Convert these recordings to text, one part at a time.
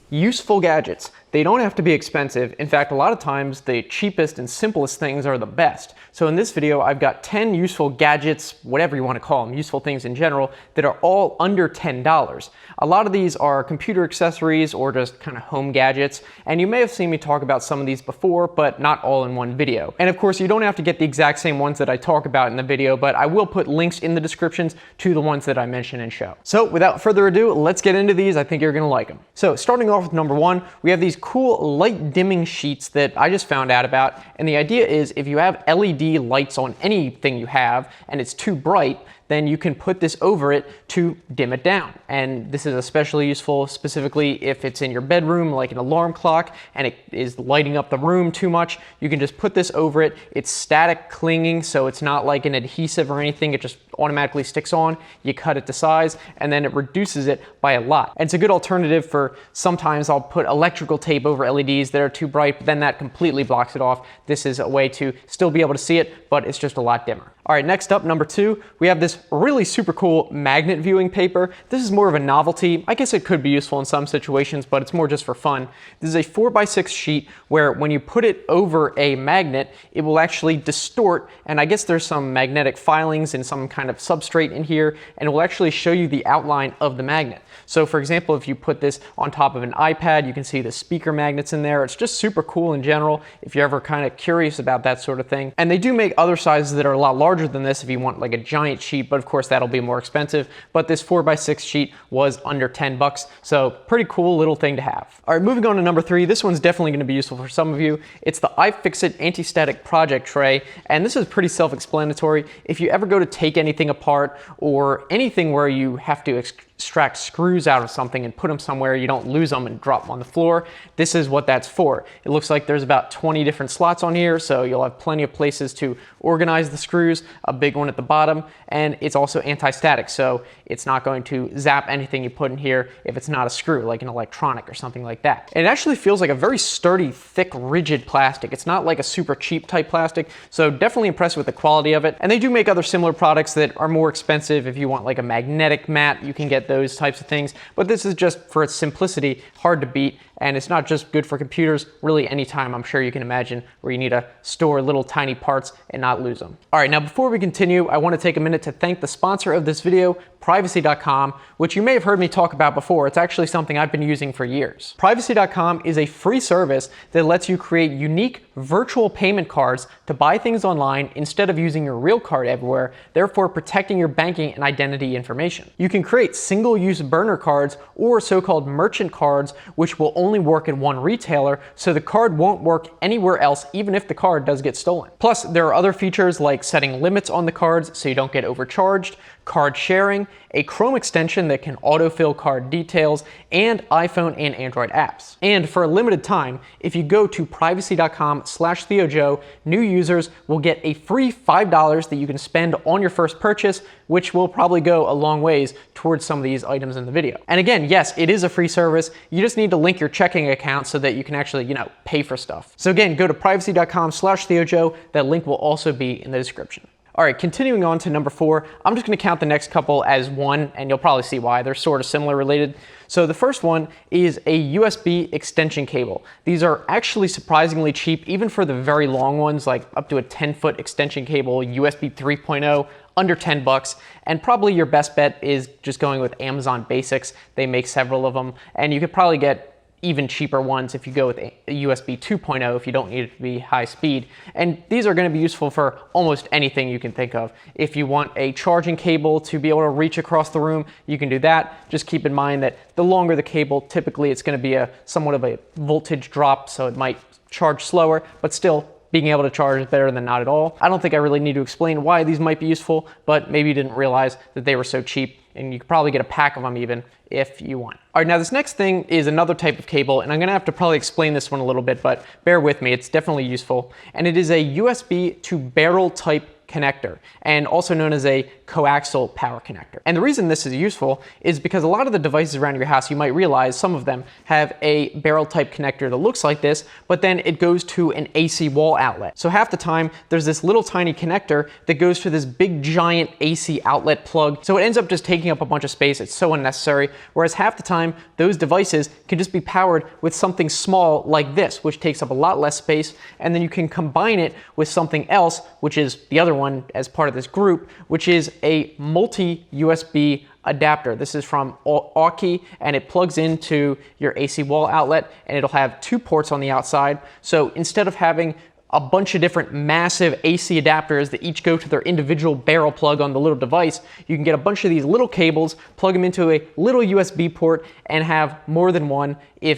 Useful gadgets. They don't have to be expensive. In fact, a lot of times the cheapest and simplest things are the best. So in this video, I've got 10 useful gadgets, whatever you want to call them, useful things in general, that are all under $10. A lot of these are computer accessories or just kind of home gadgets, and you may have seen me talk about some of these before, but not all in one video. And of course, you don't have to get the exact same ones that I talk about in the video, but I will put links in the descriptions to the ones that I mention and show. So without further ado, let's get into these. I think you're gonna like them. So starting off with number one, we have these cool light dimming sheets that I just found out about. And the idea is if you have LED lights on anything you have and it's too bright, then you can put this over it to dim it down. And this is especially useful specifically if it's in your bedroom, like an alarm clock, and it is lighting up the room too much. You can just put this over it. It's static clinging, so it's not like an adhesive or anything. It just automatically sticks on. You cut it to size, and then it reduces it by a lot. And it's a good alternative for sometimes I'll put electrical tape over LEDs that are too bright, but then that completely blocks it off. This is a way to still be able to see it, but it's just a lot dimmer. All right, next up, number two, we have this really super cool magnet viewing paper. This is more of a novelty. I guess it could be useful in some situations, but it's more just for fun. This is a 4x6 sheet where when you put it over a magnet, it will actually distort, and I guess there's some magnetic filings and some kind of substrate in here, and it will actually show you the outline of the magnet. So for example, if you put this on top of an iPad, you can see the speaker magnets in there. It's just super cool in general if you're ever kind of curious about that sort of thing. And they do make other sizes that are a lot larger than this if you want like a giant sheet, but of course that'll be more expensive. But this 4x6 sheet was under 10 bucks, so pretty cool little thing to have. All right, moving on to number three. This one's definitely going to be useful for some of you. It's the iFixit anti-static project tray, and this is pretty self-explanatory. If you ever go to take anything apart or anything where you have to extract screws out of something and put them somewhere, you don't lose them and drop them on the floor, this is what that's for. It looks like there's about 20 different slots on here, so you'll have plenty of places to organize the screws, a big one at the bottom, and it's also anti-static, so it's not going to zap anything you put in here if it's not a screw, like an electronic or something like that. And it actually feels like a very sturdy, thick, rigid plastic. It's not like a super cheap type plastic, so definitely impressed with the quality of it. And they do make other similar products that are more expensive. If you want like a magnetic mat, you can get those types of things, but this is just for its simplicity, hard to beat. And it's not just good for computers, really anytime I'm sure you can imagine where you need to store little tiny parts and not lose them. All right, now before we continue, I want to take a minute to thank the sponsor of this video, Privacy.com, which you may have heard me talk about before. It's actually something I've been using for years. Privacy.com is a free service that lets you create unique virtual payment cards to buy things online instead of using your real card everywhere, therefore protecting your banking and identity information. You can create single-use burner cards or so-called merchant cards, which will only work at one retailer, so the card won't work anywhere else even if the card does get stolen. Plus, there are other features like setting limits on the cards so you don't get overcharged, card sharing, a Chrome extension that can autofill card details, and iPhone and Android apps. And for a limited time, if you go to privacy.com/TheoJoe, new users will get a free $5 that you can spend on your first purchase, which will probably go a long ways towards some of these items in the video. And again, yes, it is a free service. You just need to link your checking account so that you can actually, pay for stuff. So again, go to privacy.com/TheoJoe. That link will also be in the description. All right, continuing on to number four, I'm just gonna count the next couple as one, and you'll probably see why. They're sort of similar related. So the first one is a USB extension cable. These are actually surprisingly cheap, even for the very long ones, like up to a 10-foot extension cable, USB 3.0, under 10 bucks. And probably your best bet is just going with Amazon Basics. They make several of them, and you could probably get even cheaper ones if you go with a USB 2.0 if you don't need it to be high speed. And these are going to be useful for almost anything you can think of. If you want a charging cable to be able to reach across the room, you can do that. Just keep in mind that the longer the cable, typically it's going to be somewhat of a voltage drop, so it might charge slower, but still being able to charge is better than not at all. I don't think I really need to explain why these might be useful, but maybe you didn't realize that they were so cheap, and you could probably get a pack of them even if you want. All right, now this next thing is another type of cable, and I'm gonna have to probably explain this one a little bit, but bear with me, it's definitely useful. And it is a USB to barrel type connector, and also known as a coaxial power connector. And the reason this is useful is because a lot of the devices around your house, you might realize some of them have a barrel type connector that looks like this, but then it goes to an AC wall outlet. So half the time there's this little tiny connector that goes to this big giant AC outlet plug. So it ends up just taking up a bunch of space. It's so unnecessary. Whereas half the time those devices can just be powered with something small like this, which takes up a lot less space. And then you can combine it with something else, which is the other one as part of this group, which is a multi-USB adapter. This is from Aukey, and it plugs into your AC wall outlet, and it'll have 2 ports on the outside. So instead of having a bunch of different massive AC adapters that each go to their individual barrel plug on the little device, you can get a bunch of these little cables, plug them into a little USB port, and have more than one,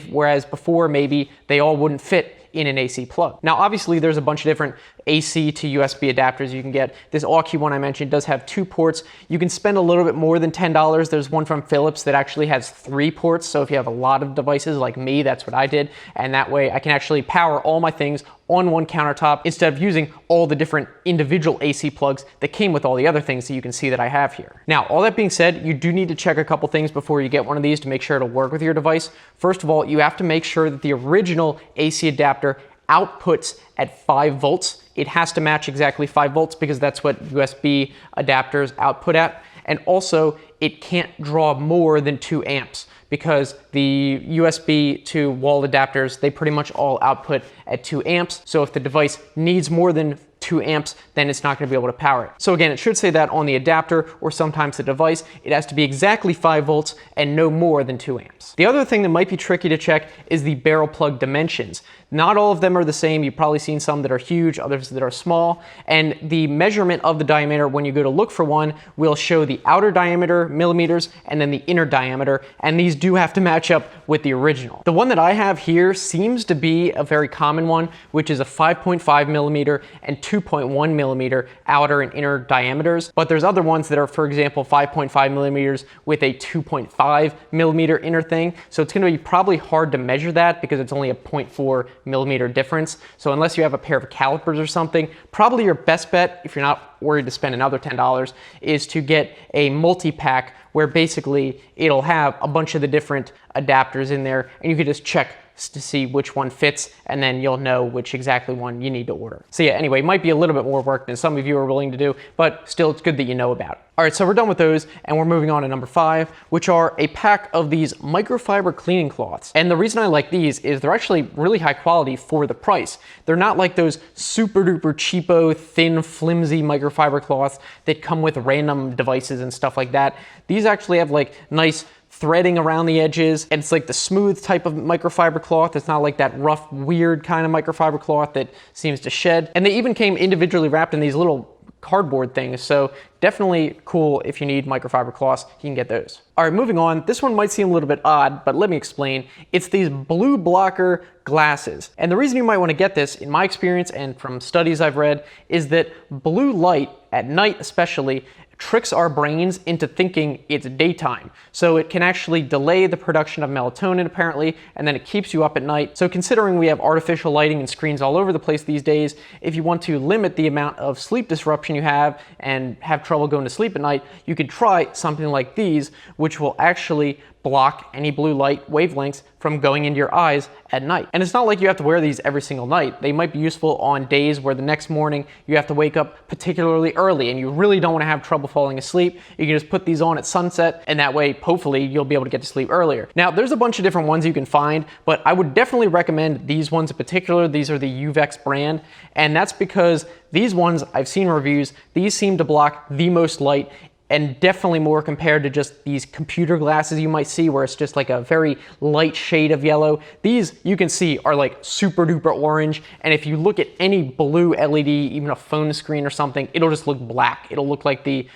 whereas before maybe they all wouldn't fit in an AC plug. Now obviously there's a bunch of different AC to USB adapters you can get. This Aukey one I mentioned does have 2 ports. You can spend a little bit more than $10. There's one from Philips that actually has 3 ports, so if you have a lot of devices like me, that's what I did, and that way I can actually power all my things on one countertop instead of using all the different individual AC plugs that came with all the other things that you can see that I have here. Now, all that being said, you do need to check a couple things before you get one of these to make sure it'll work with your device. First of all, you have to make sure that the original AC adapter outputs at 5 volts. It has to match exactly 5 volts because that's what USB adapters output at. And also, it can't draw more than 2 amps because the USB to wall adapters, they pretty much all output at 2 amps. So if the device needs more than 2 amps, then it's not going to be able to power it. So again, it should say that on the adapter or sometimes the device. It has to be exactly 5 volts and no more than 2 amps. The other thing that might be tricky to check is the barrel plug dimensions. Not all of them are the same. You've probably seen some that are huge, others that are small. And the measurement of the diameter when you go to look for one will show the outer diameter, millimeters, and then the inner diameter. And these do have to match up with the original. The one that I have here seems to be a very common one, which is a 5.5 millimeter and 2.1 millimeter outer and inner diameters. But there's other ones that are, for example, 5.5 millimeters with a 2.5 millimeter inner thing. So it's going to be probably hard to measure that because it's only a 0.4 millimeter difference. So unless you have a pair of calipers or something, probably your best bet, if you're not worried to spend another $10, is to get a multi-pack where basically it'll have a bunch of the different adapters in there and you can just check to see which one fits, and then you'll know which exactly one you need to order. So yeah, anyway, it might be a little bit more work than some of you are willing to do, but still it's good that you know about it. All right, so we're done with those and we're moving on to number 5, which are a pack of these microfiber cleaning cloths. And the reason I like these is they're actually really high quality for the price. They're not like those super duper cheapo, thin, flimsy microfiber cloths that come with random devices and stuff like that. These actually have like nice threading around the edges, and it's like the smooth type of microfiber cloth. It's not like that rough, weird kind of microfiber cloth that seems to shed. And they even came individually wrapped in these little cardboard things, so definitely cool. If you need microfiber cloths, you can get those. All right, moving on. This one might seem a little bit odd, but let me explain. It's these blue blocker glasses. And the reason you might want to get this, in my experience and from studies I've read, is that blue light, at night especially, tricks our brains into thinking it's daytime. So it can actually delay the production of melatonin apparently, and then it keeps you up at night. So considering we have artificial lighting and screens all over the place these days, if you want to limit the amount of sleep disruption you have and have trouble going to sleep at night, you could try something like these, which will actually block any blue light wavelengths from going into your eyes at night. And it's not like you have to wear these every single night. They might be useful on days where the next morning you have to wake up particularly early and you really don't want to have trouble falling asleep. You can just put these on at sunset, and that way hopefully you'll be able to get to sleep earlier. Now there's a bunch of different ones you can find, but I would definitely recommend these ones in particular. These are the Uvex brand, and that's because these ones, I've seen reviews, these seem to block the most light, and definitely more compared to just these computer glasses you might see where it's just like a very light shade of yellow. These, you can see, are like super duper orange, and if you look at any blue LED, even a phone screen or something, it'll just look black. It'll look like the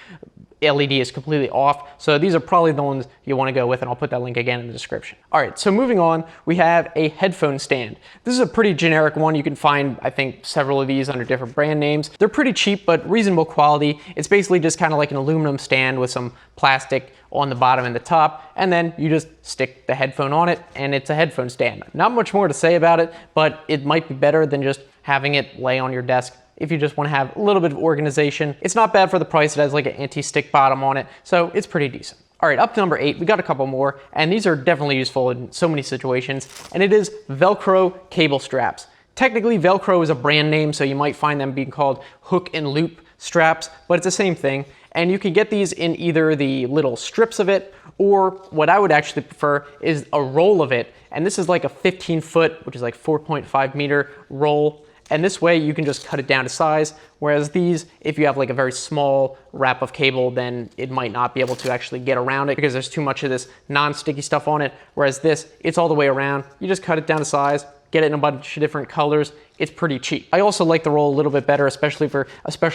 LED is completely off. So these are probably the ones you want to go with, and I'll put that link again in the description. All right, so moving on, we have a headphone stand. This is a pretty generic one. You can find, I think, several of these under different brand names. They're pretty cheap, but reasonable quality. It's basically just kind of like an aluminum stand with some plastic on the bottom and the top, and then you just stick the headphone on it, and it's a headphone stand. Not much more to say about it, but it might be better than just having it lay on your desk if you just want to have a little bit of organization. It's not bad for the price. It has like an anti-stick bottom on it, so it's pretty decent. All right, up to number 8, we got a couple more, and these are definitely useful in so many situations, and it is Velcro cable straps. Technically, Velcro is a brand name, so you might find them being called hook and loop straps, but it's the same thing. And you can get these in either the little strips of it, or what I would actually prefer is a roll of it. And this is like a 15-foot, which is like 4.5 meter roll. And this way you can just cut it down to size. Whereas these, if you have like a very small wrap of cable, then it might not be able to actually get around it because there's too much of this non-sticky stuff on it. Whereas this, it's all the way around. You just cut it down to size, get it in a bunch of different colors. It's pretty cheap. I also like the roll a little bit better, especially for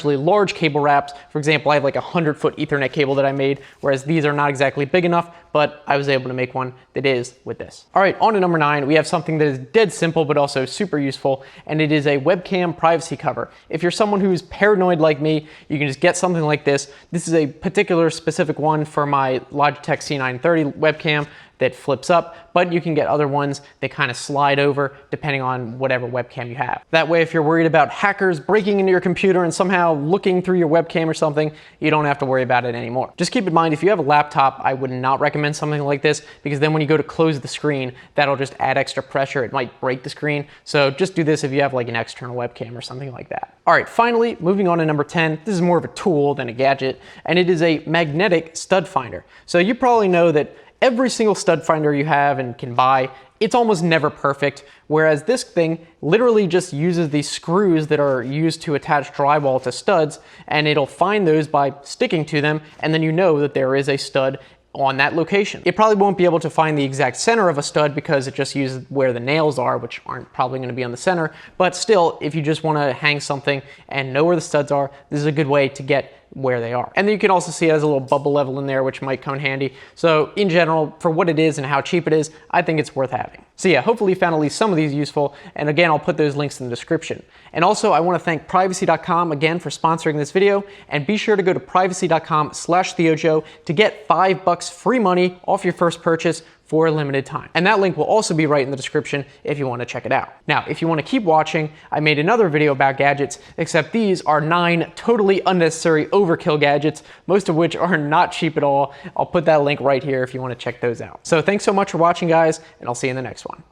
large cable wraps. For example, I have like a 100-foot Ethernet cable that I made, whereas these are not exactly big enough, but I was able to make one that is with this. All right, on to number 9, we have something that is dead simple, but also super useful, and it is a webcam privacy cover. If you're someone who's paranoid like me, you can just get something like this. This is a particular specific one for my Logitech C930 webcam that flips up, but you can get other ones that kind of slide over depending on whatever webcam you have. That way, if you're worried about hackers breaking into your computer and somehow looking through your webcam or something, you don't have to worry about it anymore. Just keep in mind, if you have a laptop, I would not recommend something like this because then when you go to close the screen, that'll just add extra pressure. It might break the screen. So just do this if you have like an external webcam or something like that. All right, finally, moving on to number 10. This is more of a tool than a gadget, and it is a magnetic stud finder. So you probably know that every single stud finder you have and can buy, it's almost never perfect, whereas this thing literally just uses these screws that are used to attach drywall to studs, and it'll find those by sticking to them, and then you know that there is a stud on that location. It probably won't be able to find the exact center of a stud because it just uses where the nails are, which aren't probably going to be on the center, but still, if you just want to hang something and know where the studs are, this is a good way to get where they are. And then you can also see it has a little bubble level in there, which might come in handy. So in general, for what it is and how cheap it is, I think it's worth having. So yeah, hopefully you found at least some of these useful. And again, I'll put those links in the description. And also I want to thank Privacycom again for sponsoring this video. And be sure to go to privacy.com/TheoJoe to get $5 free money off your first purchase for a limited time. And that link will also be right in the description if you want to check it out. Now, if you want to keep watching, I made another video about gadgets, except these are 9 totally unnecessary overkill gadgets, most of which are not cheap at all. I'll put that link right here if you want to check those out. So thanks so much for watching, guys, and I'll see you in the next one.